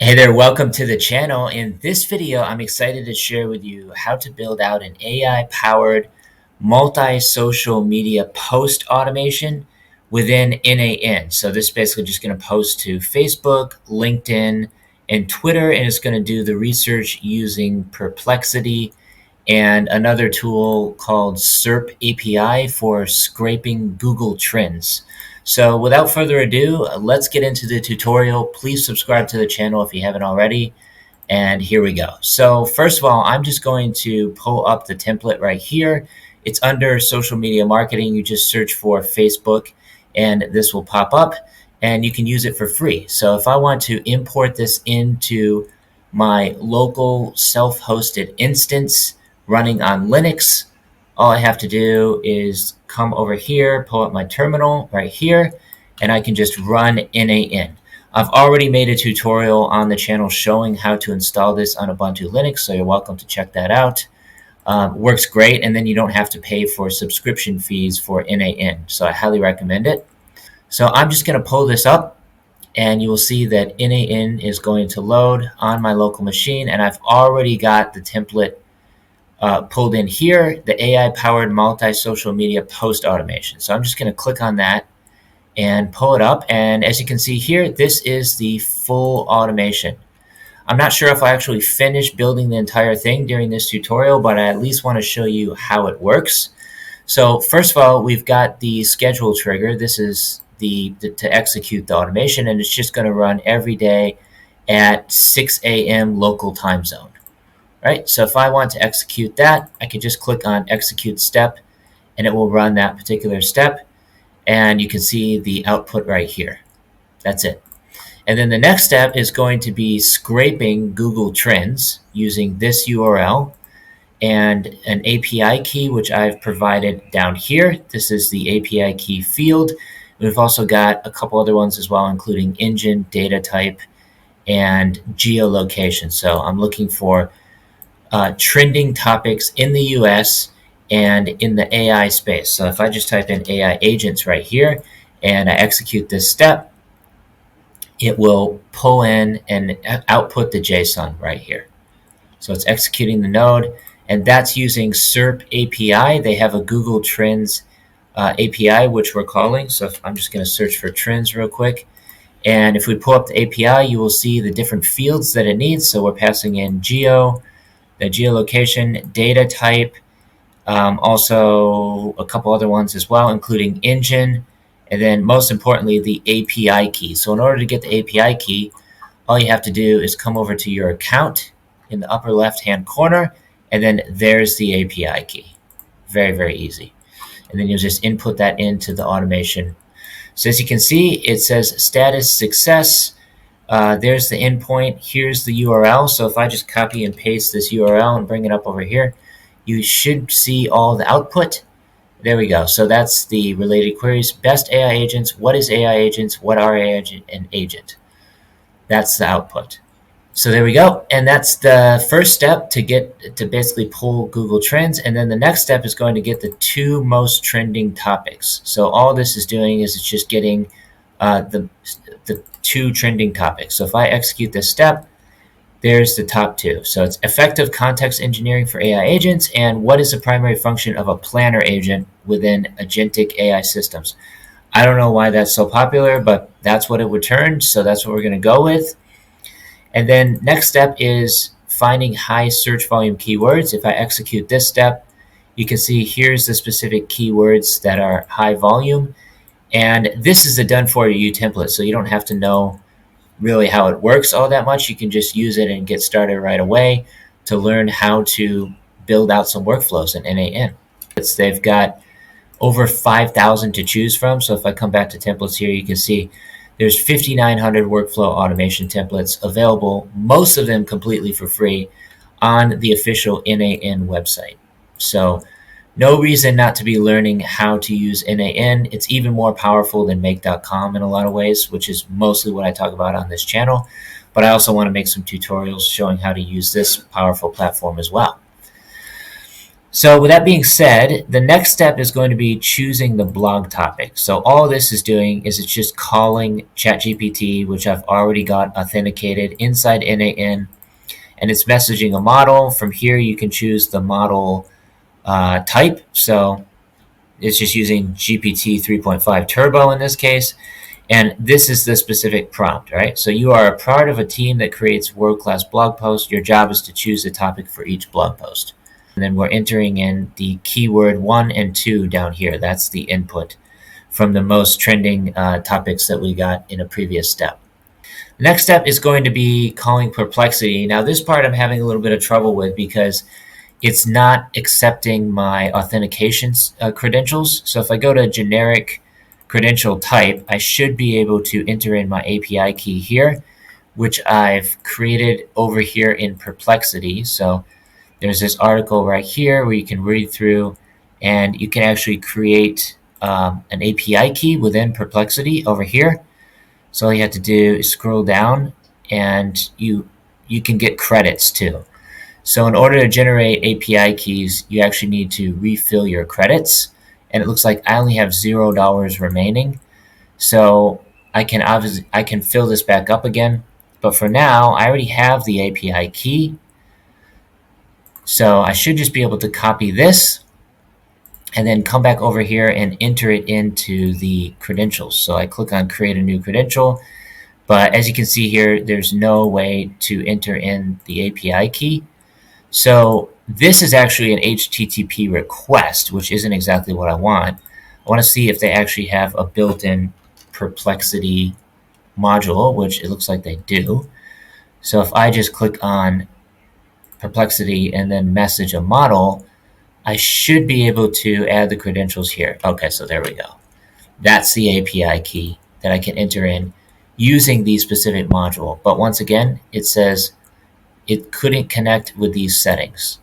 Hey there, welcome to the channel. In this video, I'm excited to share with you how to build out an AI-powered multi-social media post automation within N8N. So this is basically just going to post to Facebook, LinkedIn, and Twitter, and it's going to do the research using Perplexity and another tool called SERP API for scraping Google Trends. So without further ado, let's get into the tutorial. Please subscribe to the channel if you haven't already. And here we go. So first of all, I'm just going to pull up the template right here. It's under social media marketing. You just search for Facebook and this will pop up and you can use it for free. So if I want to import this into my local self-hosted instance running on Linux, all I have to do is come over here, pull up my terminal right here, and I can just run N8N. I've already made a tutorial on the channel showing how to install this on Ubuntu Linux, so you're welcome to check that out. Works great, and then you don't have to pay for subscription fees for N8N, so I highly recommend it. So I'm just going to pull this up, and you will see that N8N is going to load on my local machine, and I've already got the template pulled in here, the AI-powered multi-social media post automation. So I'm just going to click on that and pull it up. And as you can see here, this is the full automation. I'm not sure if I actually finished building the entire thing during this tutorial, but I at least want to show you how it works. So first of all, we've got the schedule trigger. This is to execute the automation, and it's just going to run every day at 6 a.m. local time zone. Right, so if I want to execute that, I can just click on execute step and it will run that particular step, and you can see the output right here. That's it. And then the next step is going to be scraping Google Trends using this URL and an API key, which I've provided down here. This is the API key field. We've also got a couple other ones as well, including engine, data type, and geolocation. So I'm looking for trending topics in the US and in the AI space. So if I just type in AI agents right here and I execute this step, it will pull in and output the JSON right here. So it's executing the node, and that's using SERP API. They have a Google Trends API, which we're calling. So I'm just going to search for trends real quick. And if we pull up the API, you will see the different fields that it needs. So we're passing in geo, the geolocation, data type, also a couple other ones as well, including engine, and then most importantly, the API key. So in order to get the API key, all you have to do is come over to your account in the upper left-hand corner, and then there's the API key. Very, very easy. And then you'll just input that into the automation. So as you can see, it says status success. There's the endpoint. Here's the URL. So if I just copy and paste this URL and bring it up over here, you should see all the output. There we go. So that's the related queries. Best AI agents. What is AI agents? What are AI agent and agent? That's the output. So there we go. And that's the first step to basically pull Google Trends. And then the next step is going to get the two most trending topics. So all this is doing is it's just getting the two trending topics. So if I execute this step, there's the top two. So it's effective context engineering for AI agents and what is the primary function of a planner agent within agentic AI systems. I don't know why that's so popular, but that's what it would turn. So that's what we're going to go with. And then next step is finding high search volume keywords. If I execute this step, you can see here's the specific keywords that are high volume. And this is the done for you template, so you don't have to know really how it works all that much. You can just use it and get started right away to learn how to build out some workflows in N8N. They've got over 5,000 to choose from. So if I come back to templates here, you can see there's 5,900 workflow automation templates available, most of them completely for free on the official N8N website. So no reason not to be learning how to use N8N. It's even more powerful than make.com in a lot of ways, which is mostly what I talk about on this channel. But I also want to make some tutorials showing how to use this powerful platform as well. So with that being said, the next step is going to be choosing the blog topic. So all this is doing is it's just calling ChatGPT, which I've already got authenticated inside N8N, and it's messaging a model. From here, you can choose the model type. So it's just using GPT 3.5 Turbo in this case. And this is the specific prompt, right? So you are a part of a team that creates world-class blog posts. Your job is to choose a topic for each blog post. And then we're entering in the keyword 1 and 2 down here. That's the input from the most trending topics that we got in a previous step. The next step is going to be calling Perplexity. Now, this part I'm having a little bit of trouble with because it's not accepting my authentication credentials. So if I go to generic credential type, I should be able to enter in my API key here, which I've created over here in Perplexity. So there's this article right here where you can read through, and you can actually create an API key within Perplexity over here. So all you have to do is scroll down, and you can get credits too. So in order to generate API keys, you actually need to refill your credits, and it looks like I only have $0 remaining. So I can fill this back up again, but for now I already have the API key. So I should just be able to copy this and then come back over here and enter it into the credentials. So I click on create a new credential, but as you can see here, there's no way to enter in the API key. So this is actually an HTTP request, which isn't exactly what I want. I want to see if they actually have a built-in Perplexity module, which it looks like they do. So if I just click on Perplexity and then message a model, I should be able to add the credentials here. Okay, so there we go. That's the API key that I can enter in using the specific module. But once again, it says it couldn't connect with these settings.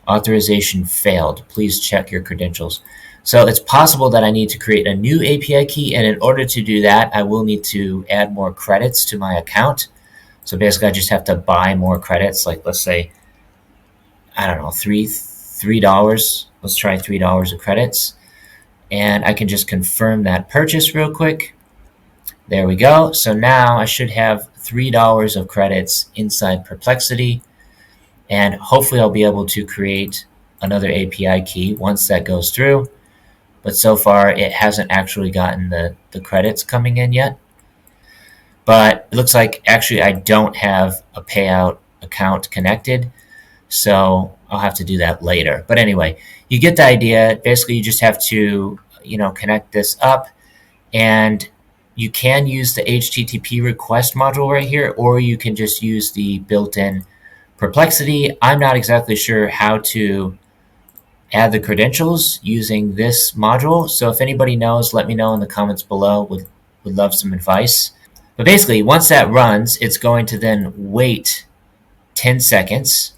Authorization failed. Please check your credentials. So it's possible that I need to create a new API key, and in order to do that, I will need to add more credits to my account. So basically, I just have to buy more credits, like let's say, I don't know, $3. Let's try $3 of credits. And I can just confirm that purchase real quick. There we go. So now I should have $3 of credits inside Perplexity. And hopefully I'll be able to create another API key once that goes through. But so far, it hasn't actually gotten the credits coming in yet. But it looks like actually I don't have a payout account connected. So I'll have to do that later. But anyway, you get the idea. Basically, you just have to, connect this up. And you can use the HTTP request module right here, or you can just use the built-in Perplexity. I'm not exactly sure how to add the credentials using this module. So if anybody knows, let me know in the comments below. Would love some advice. But basically, once that runs, it's going to then wait 10 seconds,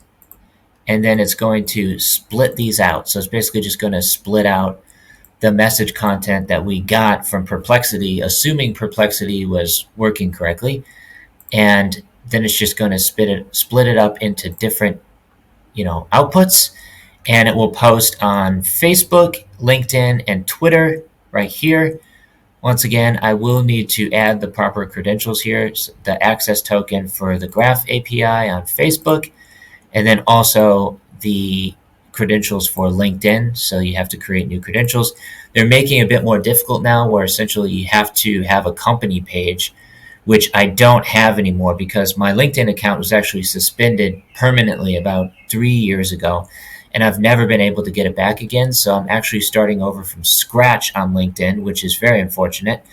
and then it's going to split these out. So it's basically just going to split out the message content that we got from Perplexity, assuming Perplexity was working correctly. And then it's just going to split it up into different, outputs. And it will post on Facebook, LinkedIn, and Twitter right here. Once again, I will need to add the proper credentials here, the access token for the Graph API on Facebook, and then also the credentials for LinkedIn. So you have to create new credentials. They're making it a bit more difficult now, where essentially you have to have a company page, which I don't have anymore because my LinkedIn account was actually suspended permanently about 3 years ago, and I've never been able to get it back again. So I'm actually starting over from scratch on LinkedIn, which is very unfortunate.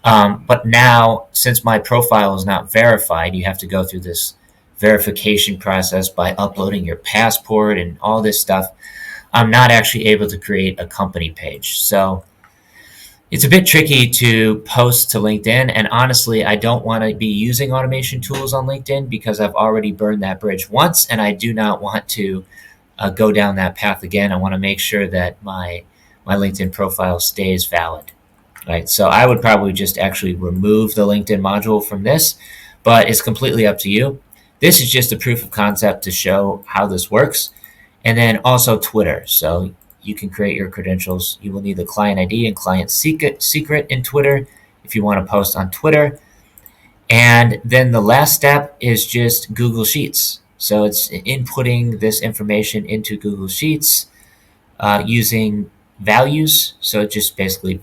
But now, since my profile is not verified, you have to go through this verification process by uploading your passport and all this stuff. I'm not actually able to create a company page. So it's a bit tricky to post to LinkedIn. And honestly, I don't want to be using automation tools on LinkedIn because I've already burned that bridge once, and I do not want to go down that path again. I want to make sure that my LinkedIn profile stays valid. Right? So I would probably just actually remove the LinkedIn module from this, but it's completely up to you. This is just a proof of concept to show how this works. and then also Twitter. So you can create your credentials. You will need the client ID and client secret in Twitter if you want to post on Twitter. And then the last step is just Google Sheets. So it's inputting this information into Google Sheets using values. So just basically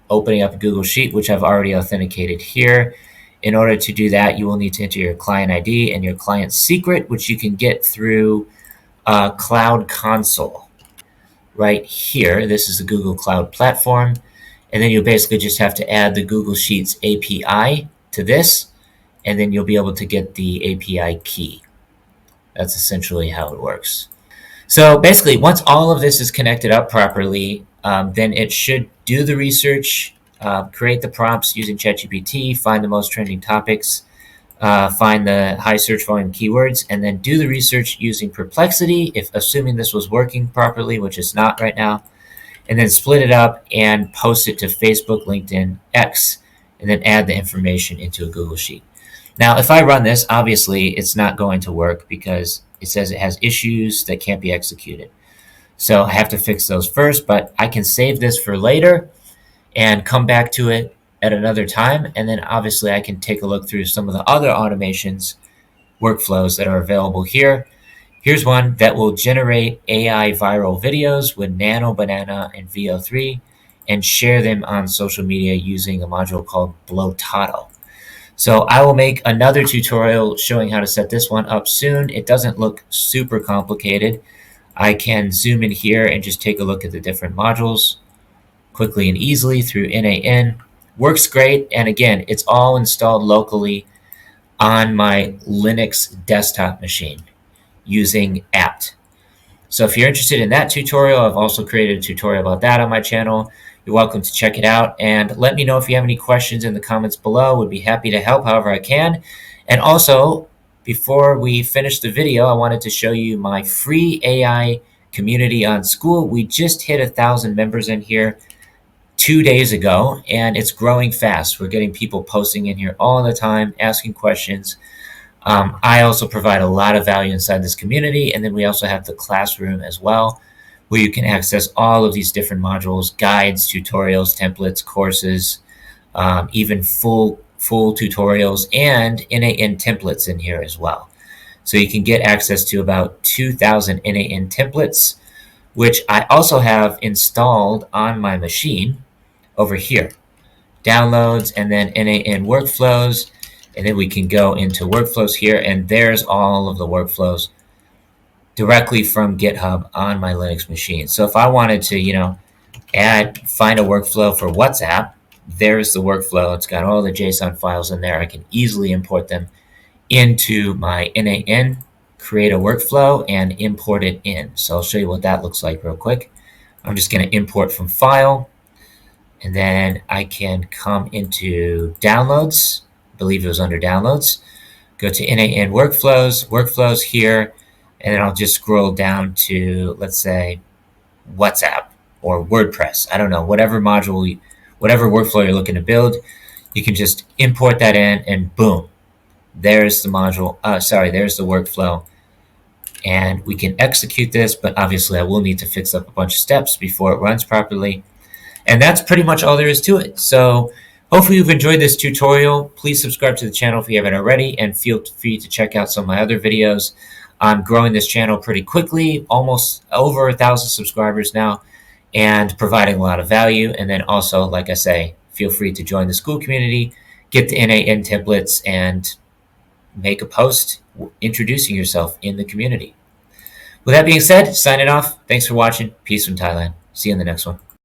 opening up a Google Sheet, which I've already authenticated here. In order to do that, you will need to enter your client ID and your client secret, which you can get through Cloud Console right here. This is the Google Cloud Platform. And then you'll basically just have to add the Google Sheets API to this, and then you'll be able to get the API key. That's essentially how it works. So basically, once all of this is connected up properly, then it should do the research, create the prompts using ChatGPT, find the most trending topics, find the high search volume keywords, and then do the research using Perplexity, if assuming this was working properly, which is not right now, and then split it up and post it to Facebook, LinkedIn, X, and then add the information into a Google Sheet. Now, if I run this, obviously it's not going to work because it says it has issues that can't be executed. So I have to fix those first, but I can save this for later and come back to it at another time. And then obviously I can take a look through some of the other automations, workflows that are available here. Here's one that will generate AI viral videos with Nano, Banana, and VO3 and share them on social media using a module called Blotato. So I will make another tutorial showing how to set this one up soon. It doesn't look super complicated. I can zoom in here and just take a look at the different modules quickly and easily through N8N. Works great. And again, it's all installed locally on my Linux desktop machine using apt. So if you're interested in that tutorial, I've also created a tutorial about that on my channel. You're welcome to check it out, and let me know if you have any questions in the comments below. Would be happy to help however I can. And also, before we finish the video, I wanted to show you my free AI community on School. We just hit 1,000 members in here 2 days ago, and it's growing fast. We're getting people posting in here all the time, asking questions. I also provide a lot of value inside this community, and then we also have the classroom as well, where you can access all of these different modules, guides, tutorials, templates, courses, even full tutorials, and N8N templates in here as well. So you can get access to about 2,000 N8N templates, which I also have installed on my machine over here. Downloads, and then N8N workflows, and then we can go into workflows here, and there's all of the workflows directly from GitHub on my Linux machine. So if I wanted to, find a workflow for WhatsApp, there's the workflow. It's got all the JSON files in there. I can easily import them into my N8N, create a workflow, and import it in. So I'll show you what that looks like real quick. I'm just going to import from file, and then I can come into downloads. I believe it was under downloads. Go to N8N workflows here, and then I'll just scroll down to, let's say, WhatsApp or WordPress. I don't know, whatever module, whatever workflow you're looking to build, you can just import that in, and boom, there's the module. There's the workflow. And we can execute this, but obviously I will need to fix up a bunch of steps before it runs properly. And that's pretty much all there is to it. So hopefully you've enjoyed this tutorial. Please subscribe to the channel if you haven't already, and feel free to check out some of my other videos. I'm growing this channel pretty quickly, almost over 1,000 subscribers now, and providing a lot of value. And then also, like I say, feel free to join the school community, get the N8N templates, and make a post introducing yourself in the community. With that being said, signing off. Thanks for watching. Peace from Thailand. See you in the next one.